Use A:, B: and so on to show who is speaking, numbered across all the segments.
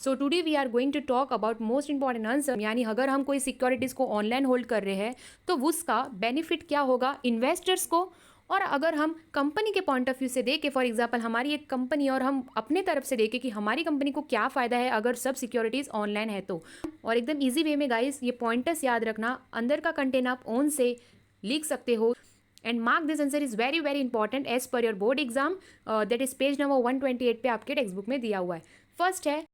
A: So today we are going to talk about most important answer, यानी अगर हम कोई सिक्योरिटीज़ को ऑनलाइन होल्ड कर रहे हैं तो उसका बेनिफिट क्या होगा इन्वेस्टर्स को, और अगर हम कंपनी के पॉइंट ऑफ व्यू से देखें, फॉर एग्जांपल हमारी एक कंपनी और हम अपने तरफ से देखें कि हमारी कंपनी को क्या फ़ायदा है अगर सब सिक्योरिटीज़ ऑनलाइन है तो। और एकदम ईजी वे में गाइस ये पॉइंटर्स याद रखना, अंदर का कंटेंट आप ओन से लिख सकते हो। And mark this answer is very very important as per your board exam, that is page number 128 पे आपके टेक्स्ट बुक में दिया हुआ है। फर्स्ट है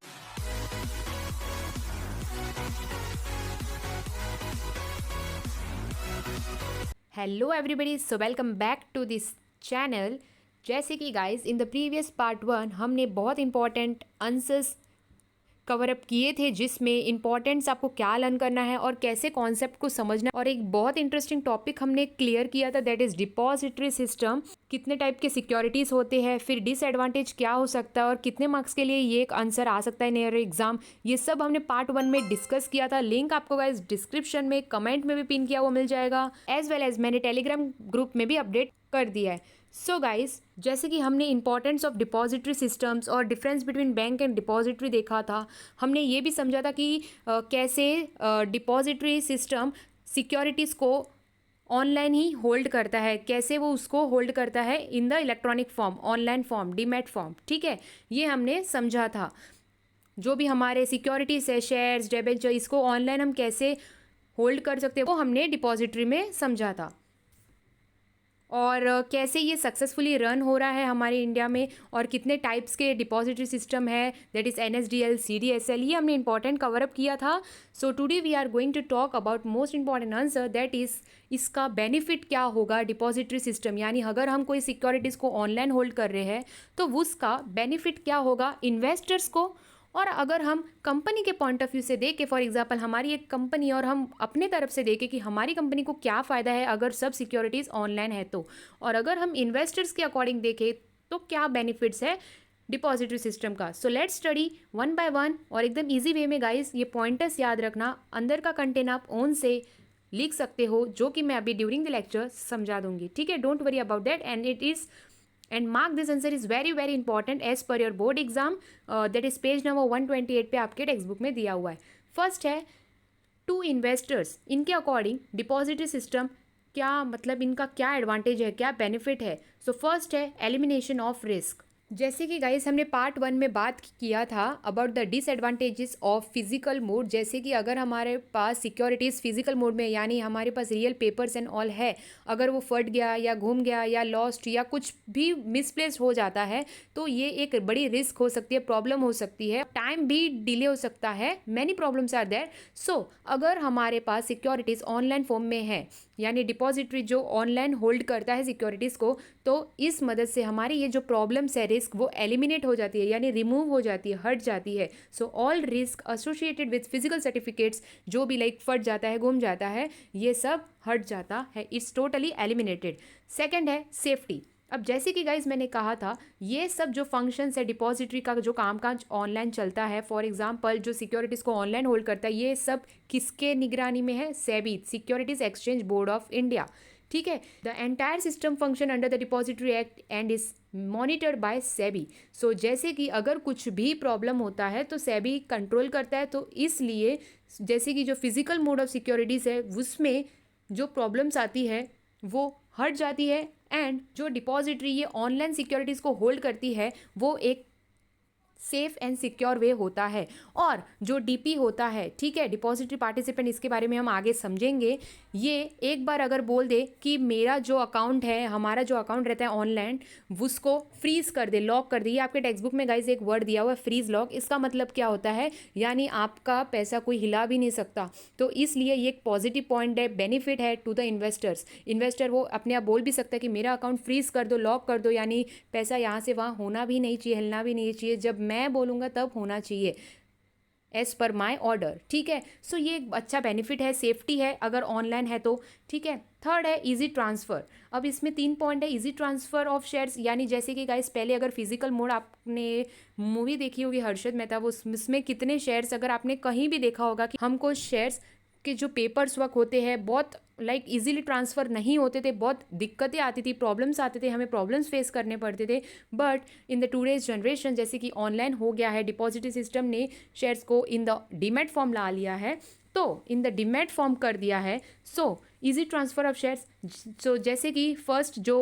A: hello everybody, so welcome back to this channel. जैसे कि guys in the previous part 1 हमने बहुत इंपॉर्टेंट आंसर्स कवर अप किए थे, जिसमें इंपॉर्टेंट्स आपको क्या लर्न करना है और कैसे कॉन्सेप्ट को समझना है। और एक बहुत इंटरेस्टिंग टॉपिक हमने क्लियर किया था, दैट इज डिपॉजिटरी सिस्टम। कितने टाइप के सिक्योरिटीज़ होते हैं, फिर डिसएडवांटेज क्या हो सकता है और कितने मार्क्स के लिए ये एक आंसर आ सकता है इन योर एग्जाम, ये सब हमने पार्ट 1 में डिस्कस किया था। लिंक आपको गाइस डिस्क्रिप्शन में कमेंट में भी पिन किया हुआ मिल जाएगा, एज वेल एज मैंने टेलीग्राम ग्रुप में भी अपडेट कर दिया है। सो गाइस, जैसे कि हमने इंपॉर्टेंस ऑफ डिपॉजिटरी सिस्टम्स और difference between bank and depository देखा था, हमने ये भी समझा था कि कैसे डिपॉजिटरी सिस्टम सिक्योरिटीज़ को ऑनलाइन ही होल्ड करता है, कैसे वो उसको होल्ड करता है in the electronic form, online form, demat form. ठीक है, ये हमने समझा था। जो भी हमारे सिक्योरिटीज है, शेयर्स, डिबेंचर, इसको ऑनलाइन हम कैसे होल्ड कर सकते हैं वो हमने डिपॉजिटरी में समझा था। और कैसे ये सक्सेसफुली रन हो रहा है हमारे इंडिया में, और कितने टाइप्स के डिपॉजिटरी सिस्टम है, दैट इज़ NSDL, CDSL, ये हमने इंपॉर्टेंट कवर अप किया था। So today we are going to talk about most important answer, that is इसका बेनिफिट क्या होगा डिपॉजिटरी सिस्टम, यानी अगर हम कोई सिक्योरिटीज़ को ऑनलाइन होल्ड कर रहे हैं तो उसका बेनिफिट क्या होगा इन्वेस्टर्स को, और अगर हम कंपनी के पॉइंट ऑफ व्यू से देखें, फॉर एग्जांपल हमारी एक कंपनी और हम अपने तरफ से देखें कि हमारी कंपनी को क्या फ़ायदा है अगर सब सिक्योरिटीज़ ऑनलाइन है तो, और अगर हम इन्वेस्टर्स के अकॉर्डिंग देखें तो क्या बेनिफिट्स है डिपॉजिटरी सिस्टम का। So let's study one by one, और एकदम ईजी वे में गाइस ये पॉइंटर्स याद रखना, अंदर का कंटेंट आप ओन से लिख सकते हो, जो कि मैं अभी ड्यूरिंग द लेक्चर समझा दूंगी। ठीक है, don't worry about that, and mark this answer is very very important as per your board exam, that is page number 128 पे आपके टेक्स्ट बुक में दिया हुआ है। फर्स्ट है टू इन्वेस्टर्स, इनके अकॉर्डिंग डिपॉजिटरी सिस्टम क्या मतलब, इनका क्या एडवांटेज है, क्या बेनिफिट है। सो फर्स्ट है एलिमिनेशन ऑफ रिस्क। जैसे कि गाइस हमने पार्ट 1 में बात किया था about the disadvantages of physical mode, जैसे कि अगर हमारे पास सिक्योरिटीज़ फिजिकल मोड में, यानी हमारे पास रियल पेपर्स एंड ऑल है, अगर वो फट गया या घूम गया या लॉस्ट या कुछ भी मिसप्लेस्ड हो जाता है तो ये एक बड़ी रिस्क हो सकती है, प्रॉब्लम हो सकती है, टाइम भी डिले हो सकता है, मैनी प्रॉब्लम्स आर देयर। सो अगर हमारे पास सिक्योरिटीज़ ऑनलाइन फॉर्म में है, यानी डिपॉजिटरी जो ऑनलाइन होल्ड करता है सिक्योरिटीज़ को, तो इस मदद से हमारी ये जो प्रॉब्लम्स है, रिस्क, वो एलिमिनेट हो जाती है, यानी रिमूव हो जाती है, हट जाती है। So all risk associated with physical certificates, जो भी लाइक फट जाता है, गुम जाता है, ये सब हट जाता है, इट्स टोटली एलिमिनेटेड। सेकेंड है सेफ्टी। अब जैसे कि गाइज मैंने कहा था, ये सब जो फंक्शंस है डिपॉजिटरी का, जो कामकाज ऑनलाइन चलता है, फॉर एग्जांपल जो सिक्योरिटीज़ को ऑनलाइन होल्ड करता है, ये सब किसके निगरानी में है, SEBI, securities exchange board of India. ठीक है, the entire system function under the depository act and is monitored by SEBI. So जैसे कि अगर कुछ भी प्रॉब्लम होता है तो सेबी कंट्रोल करता है, तो इसलिए जैसे कि जो फिजिकल मोड ऑफ सिक्योरिटीज़ है उसमें जो प्रॉब्लम्स आती है वो हट जाती है, एंड जो डिपॉजिटरी ये ऑनलाइन सिक्योरिटीज़ को होल्ड करती है वो एक सेफ एंड सिक्योर वे होता है। और जो डीपी होता है, ठीक है, डिपॉजिटरी पार्टिसिपेंट, इसके बारे में हम आगे समझेंगे। ये एक बार अगर बोल दे कि मेरा जो अकाउंट है, हमारा जो अकाउंट रहता है ऑनलाइन, उसको फ्रीज कर दे, लॉक कर दे, ये आपके टेक्स्ट बुक में गाइज एक वर्ड दिया हुआ है फ्रीज लॉक। इसका मतलब क्या होता है, यानी आपका पैसा कोई हिला भी नहीं सकता। तो इसलिए ये एक पॉजिटिव पॉइंट है, बेनिफिट है टू द इन्वेस्टर्स। इन्वेस्टर वो अपने आप बोल भी सकता है कि मेरा अकाउंट फ्रीज कर दो, लॉक कर दो, यानी पैसा यहाँ से वहाँ होना भी नहीं चाहिए, हिलना भी नहीं चाहिए, जब मैं बोलूँगा तब होना चाहिए, एज पर माई ऑर्डर। ठीक है, सो ये एक अच्छा बेनिफिट है, सेफ्टी है अगर ऑनलाइन है तो। ठीक है, थर्ड है इजी ट्रांसफ़र। अब इसमें 3 पॉइंट है, इजी ट्रांसफ़र ऑफ शेयर्स, यानी जैसे कि गाइस पहले अगर फिजिकल मोड, आपने मूवी देखी होगी हर्षद मेहता, वो उसमें कितने शेयर्स, अगर आपने कहीं भी देखा होगा कि हमको शेयर्स के जो पेपर्स वर्क होते हैं बहुत इजीली ट्रांसफ़र नहीं होते थे, बहुत दिक्कतें आती थी, प्रॉब्लम्स आते थे, हमें प्रॉब्लम्स फेस करने पड़ते थे। But in the today's generation जैसे कि ऑनलाइन हो गया है, डिपॉजिटरी सिस्टम ने शेयर्स को इन द डीमैट फॉर्म ला लिया है, तो इन द डीमैट फॉर्म कर दिया है। So easy transfer of shares. So जैसे कि फर्स्ट जो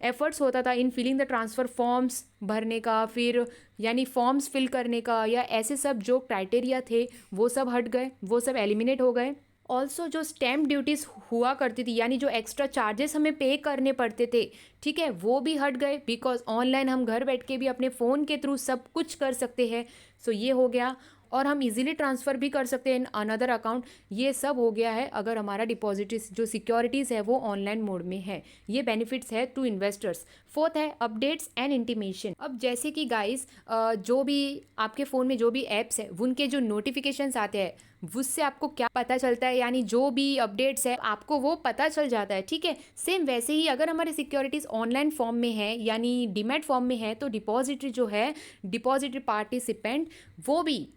A: एफर्ट्स होता था in filling the transfer forms भरने का, फिर यानी फॉर्म्स फिल करने का, या ऐसे सब जो क्राइटेरिया थे वो सब हट गए, वो सब एलिमिनेट हो गए। ऑल्सो जो स्टैम्प ड्यूटीज़ हुआ करती थी, यानी जो एक्स्ट्रा चार्जेस हमें पे करने पड़ते थे, ठीक है, वो भी हट गए, बिकॉज ऑनलाइन हम घर बैठ के भी अपने फ़ोन के थ्रू सब कुछ कर सकते हैं। सो ये हो गया, और हम इजीली ट्रांसफ़र भी कर सकते हैं इन अनदर अकाउंट। ये सब हो गया है अगर हमारा डिपॉजिट जो सिक्योरिटीज़ है वो ऑनलाइन मोड में है। ये बेनिफिट्स है टू इन्वेस्टर्स। फोर्थ है अपडेट्स एंड इंटीमेशन। अब जैसे कि गाइस जो भी आपके फ़ोन में जो भी ऐप्स है उनके जो नोटिफिकेशंस आते हैं उससे आपको क्या पता चलता है, यानी जो भी अपडेट्स है आपको वो पता चल जाता है, ठीक है। सेम वैसे ही अगर हमारे सिक्योरिटीज़ ऑनलाइन फॉर्म में है यानी डीमैट फॉर्म में है, तो डिपॉजिटरी जो है, डिपॉजिटरी पार्टिसिपेंट, वो भी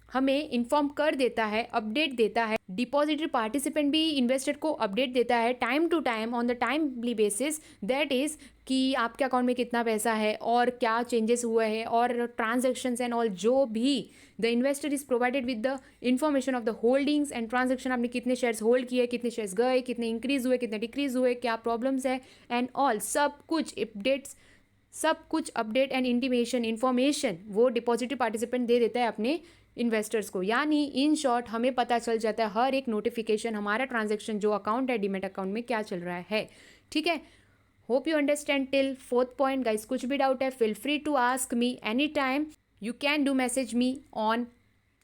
A: हमें इन्फॉर्म कर देता है, अपडेट देता है। डिपॉजिटरी पार्टिसिपेंट भी इन्वेस्टर को अपडेट देता है time to time, on the timely basis, that is कि आपके अकाउंट में कितना पैसा है और क्या चेंजेस हुए हैं और ट्रांजेक्शन्स एंड ऑल, जो भी the investor is provided with the information of the holdings and transaction. आपने कितने शेयर्स होल्ड किए, कितने शेयर्स गए, कितने इंक्रीज हुए, कितने डिक्रीज हुए, क्या प्रॉब्लम्स है एंड ऑल, सब कुछ अपडेट्स, सब कुछ अपडेट एंड इंटीमेशन इन्फॉर्मेशन वो डिपॉजिटरी पार्टिसिपेंट दे देता है अपने इन्वेस्टर्स को। यानी इन शॉर्ट हमें पता चल जाता है हर एक नोटिफिकेशन, हमारा ट्रांजैक्शन जो अकाउंट है डीमैट अकाउंट में क्या चल रहा है, ठीक है। Hope you understand till fourth point. Guys कुछ भी डाउट है feel free to ask me any time. You can do message me on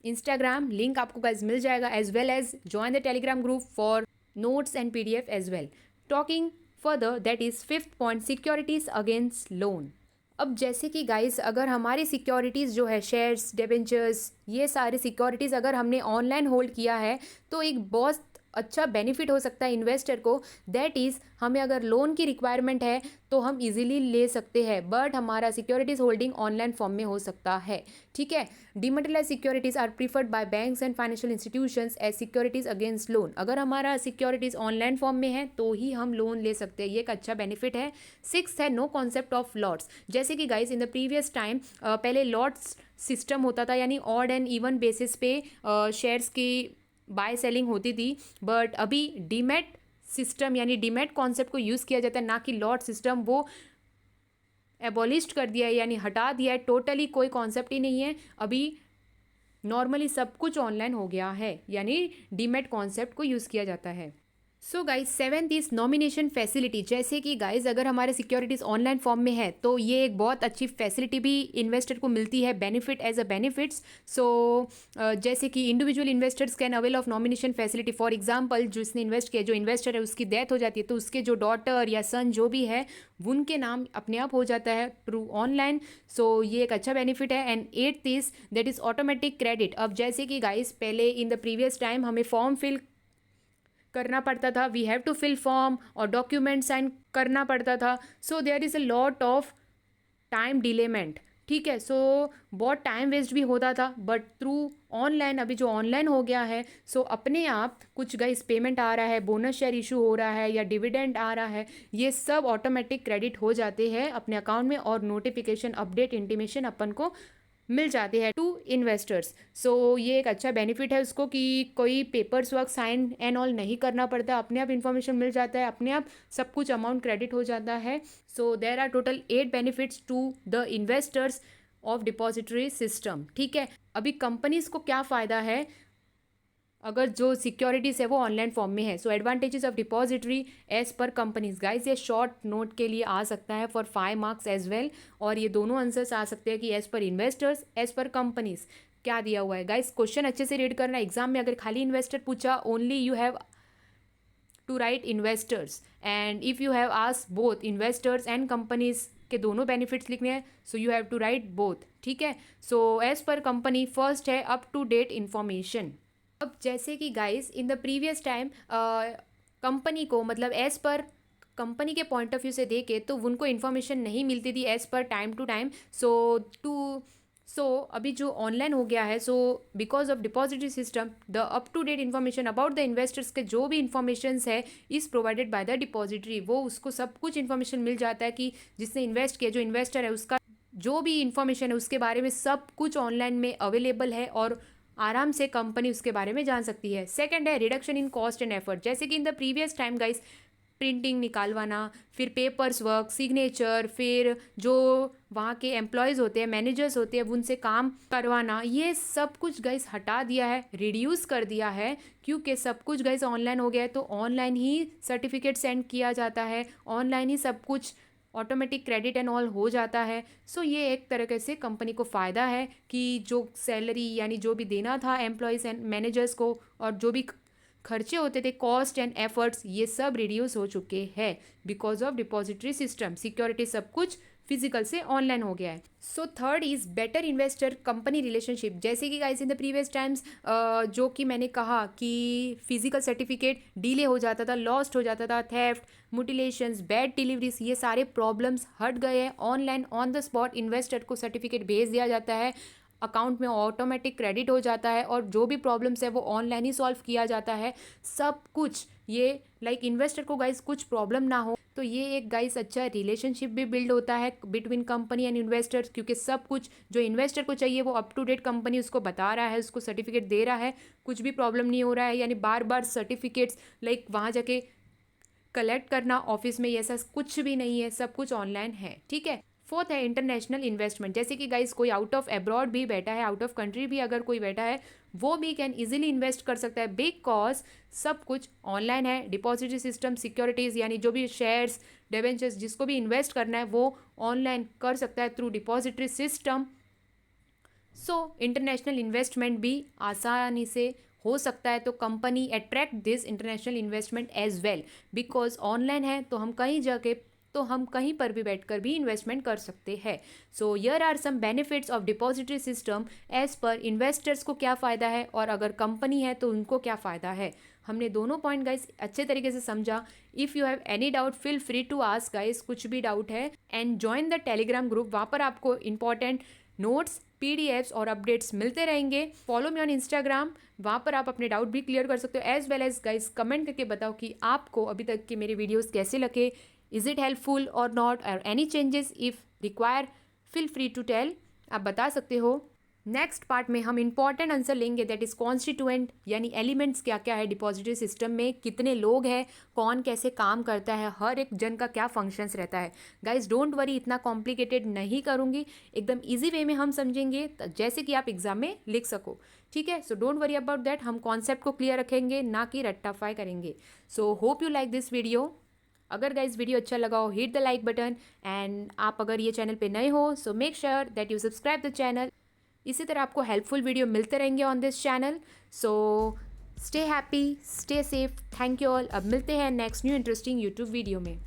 A: Instagram, link आपको गाइस मिल जाएगा, as well as join the Telegram group for notes and PDF as well. Talking further, that is fifth point, securities against loan. अब जैसे कि guys अगर हमारी securities जो है, शेयर्स, डिबेंचर्स, ये सारी सिक्योरिटीज़ अगर हमने ऑनलाइन होल्ड किया है तो एक बहुत अच्छा बेनिफिट हो सकता है इन्वेस्टर को। दैट इज़ हमें अगर लोन की रिक्वायरमेंट है तो हम इजीली ले सकते हैं, बट हमारा सिक्योरिटीज़ होल्डिंग ऑनलाइन फॉर्म में हो सकता है, ठीक है। Dematerialised securities are preferred by banks and financial institutions as securities against loan. अगर हमारा सिक्योरिटीज़ ऑनलाइन फॉर्म में है तो ही हम लोन ले सकते हैं, ये एक अच्छा बेनिफिट है। सिक्स है नो कॉन्सेप्ट ऑफ लॉट्स। जैसे कि guys in the previous time पहले लॉट्स सिस्टम होता था, यानी ऑड एंड इवन बेसिस पे शेयर्स की बाय सेलिंग होती थी, बट अभी डीमैट सिस्टम यानी डीमैट कॉन्सेप्ट को यूज़ किया जाता है, ना कि लॉट सिस्टम। वो एबॉलिश्ड कर दिया है, यानी हटा दिया है, टोटली कोई कॉन्सेप्ट ही नहीं है अभी। नॉर्मली सब कुछ ऑनलाइन हो गया है, यानी डीमैट कॉन्सेप्ट को यूज़ किया जाता है। So guys seventh is nomination facility. जैसे कि गाइज अगर हमारे सिक्योरिटीज़ ऑनलाइन फॉर्म में है तो ये एक बहुत अच्छी फैसिलिटी भी इन्वेस्टर को मिलती है, बेनिफिट एज अ बेनिफिट्स। सो जैसे कि individual investors can avail of nomination facility. For example जिसने इन्वेस्ट किया, जो इन्वेस्टर है उसकी डेथ हो जाती है तो उसके जो डॉटर या सन जो भी है उनके नाम अपने आप हो जाता है थ्रू ऑनलाइन। सो ये एक अच्छा बेनिफिट है। And eighth is that is automatic credit. अब जैसे कि गाइज पहले इन द प्रीवियस टाइम हमें फॉर्म फिल करना पड़ता था, we have to fill form और डॉक्यूमेंट साइन करना पड़ता था। So there is a lot of time delayment, ठीक है। सो बहुत टाइम वेस्ट भी होता था, बट थ्रू ऑनलाइन अभी जो ऑनलाइन हो गया है, सो अपने आप कुछ गाइस पेमेंट आ रहा है, बोनस शेयर इशू हो रहा है या डिविडेंड आ रहा है, ये सब ऑटोमेटिक क्रेडिट हो जाते हैं अपने अकाउंट में, और नोटिफिकेशन अपडेट इंटीमेशन अपन को मिल जाती है टू इन्वेस्टर्स। सो ये एक अच्छा बेनिफिट है उसको कि कोई papers work sign and all नहीं करना पड़ता, अपने आप इन्फॉर्मेशन मिल जाता है, अपने आप सब कुछ अमाउंट क्रेडिट हो जाता है। So there are total 8 benefits to the investors of depository system, ठीक है। अभी कंपनीज को क्या फ़ायदा है अगर जो सिक्योरिटीज़ है वो ऑनलाइन फॉर्म में है। So advantages of depository as per companies. Guys ये शॉर्ट नोट के लिए आ सकता है फॉर 5 मार्क्स एज वेल, और ये दोनों आंसर्स आ सकते हैं कि as per investors, as per companies क्या दिया हुआ है। गाइस क्वेश्चन अच्छे से रीड करना। एग्जाम में अगर खाली इन्वेस्टर पूछा, only you have to write investors, and if you have asked both investors and companies के दोनों बेनिफिट्स लिखने हैं, so you have to write both, ठीक है। So as per company first है अप टू डेट इन्फॉर्मेशन। अब जैसे कि guys in the previous time company को, मतलब एज पर कंपनी के पॉइंट ऑफ व्यू से देखे तो उनको इन्फॉर्मेशन नहीं मिलती थी as per time to time. So to अभी जो ऑनलाइन हो गया है, because of depository system the up to date information about the investors के जो भी इन्फॉर्मेशन है is provided by the depository. वो उसको सब कुछ इन्फॉर्मेशन मिल जाता है कि जिसने इन्वेस्ट किया, जो इन्वेस्टर है उसका जो भी इन्फॉर्मेशन है उसके बारे में सब कुछ ऑनलाइन में अवेलेबल है और आराम से कंपनी उसके बारे में जान सकती है। सेकंड है reduction in cost and effort. जैसे कि in the previous time guys printing निकालवाना, फिर पेपर्स वर्क, सिग्नेचर, फिर जो वहाँ के एम्प्लॉयज़ होते हैं, मैनेजर्स होते हैं, उनसे काम करवाना, ये सब कुछ गाइस हटा दिया है, रिड्यूस कर दिया है, क्योंकि सब कुछ गाइस ऑनलाइन हो गया है। तो ऑनलाइन ही सर्टिफिकेट सेंड किया जाता है, ऑनलाइन ही सब कुछ ऑटोमेटिक क्रेडिट एंड ऑल हो जाता है। ये एक तरीके से कंपनी को फ़ायदा है कि जो सैलरी यानी जो भी देना था एम्प्लॉयज़ एंड मैनेजर्स को और जो भी खर्चे होते थे, कॉस्ट एंड एफर्ट्स, ये सब रिड्यूस हो चुके हैं because of depository system. Security सब कुछ फिजिकल से ऑनलाइन हो गया है। Third is better investor company relationship. जैसे कि guys in the previous times जो कि मैंने कहा कि फिजिकल सर्टिफिकेट डिले हो जाता था, लॉस्ट हो जाता था, थेफ्ट, मुटिलेशंस, बैड डिलीवरीज, ये सारे प्रॉब्लम्स हट गए हैं। Online on the spot investor को सर्टिफिकेट भेज दिया जाता है, अकाउंट में ऑटोमेटिक क्रेडिट हो जाता है और जो भी प्रॉब्लम्स है वो ऑनलाइन ही सॉल्व किया जाता है सब कुछ। ये इन्वेस्टर को गाइस कुछ प्रॉब्लम ना हो, तो ये एक गाइस अच्छा रिलेशनशिप भी बिल्ड होता है बिटवीन कंपनी एंड इन्वेस्टर्स, क्योंकि सब कुछ जो इन्वेस्टर को चाहिए वो अप टू डेट कंपनी उसको बता रहा है, उसको सर्टिफिकेट दे रहा है, कुछ भी प्रॉब्लम नहीं हो रहा है। यानी बार बार सर्टिफिकेट्स वहाँ जाके कलेक्ट करना ऑफिस में, ऐसा कुछ भी नहीं है, सब कुछ ऑनलाइन है। ठीक है। फोर्थ है इंटरनेशनल इन्वेस्टमेंट। जैसे कि गाइस कोई आउट ऑफ एब्रॉड भी बैठा है, आउट ऑफ कंट्री भी अगर कोई बैठा है, वो भी कैन इजीली इन्वेस्ट कर सकता है बिकॉज सब कुछ ऑनलाइन है। डिपॉजिटरी सिस्टम, सिक्योरिटीज़ यानी जो भी शेयर्स, डिबेंचर्स, जिसको भी इन्वेस्ट करना है वो ऑनलाइन कर सकता है through depository system. International investment भी आसानी से हो सकता है। तो company attract this international investment as well because online है, तो हम कहीं पर भी बैठकर भी इन्वेस्टमेंट कर सकते हैं। Here are some benefits of depository system as per investors को क्या फ़ायदा है और अगर कंपनी है तो उनको क्या फ़ायदा है। हमने दोनों पॉइंट गाइस अच्छे तरीके से समझा। If you have any doubt feel free to ask guys, कुछ भी डाउट है, and join the Telegram group. वहाँ पर आपको इंपॉर्टेंट नोट्स, पीडीएफ्स और अपडेट्स मिलते रहेंगे। फॉलो मी ऑन इंस्टाग्राम, वहाँ पर आप अपने डाउट भी क्लियर कर सकते हो। As well as guys comment करके बताओ कि आपको अभी तक के मेरे वीडियोस कैसे लगे, इज़ इट हेल्पफुल और नॉट, और any changes if require feel free to tell, आप बता सकते हो। नेक्स्ट पार्ट में हम इंपॉर्टेंट आंसर लेंगे, दैट इज़ कॉन्स्टिट्यूएंट यानी एलिमेंट्स क्या क्या है डिपॉजिटरी सिस्टम में, कितने लोग हैं, कौन कैसे काम करता है, हर एक जन का क्या फंक्शंस रहता है। गाइज डोंट वरी, इतना कॉम्प्लिकेटेड नहीं करूँगी, एकदम ईजी वे में हम समझेंगे जैसे कि आप एग्जाम में लिख सको। ठीक है। डोंट वरी अबाउट दैट, हम कॉन्सेप्ट को क्लियर रखेंगे, ना कि रट्टाफाई करेंगे। Hope you like this video. अगर गाइस वीडियो अच्छा लगा हो, hit the like button, and आप अगर ये चैनल पे नए हो so make sure that you subscribe the channel. इसी तरह आपको हेल्पफुल वीडियो मिलते रहेंगे on this channel. Stay happy, stay safe, thank you all. अब मिलते हैं next new interesting YouTube video में।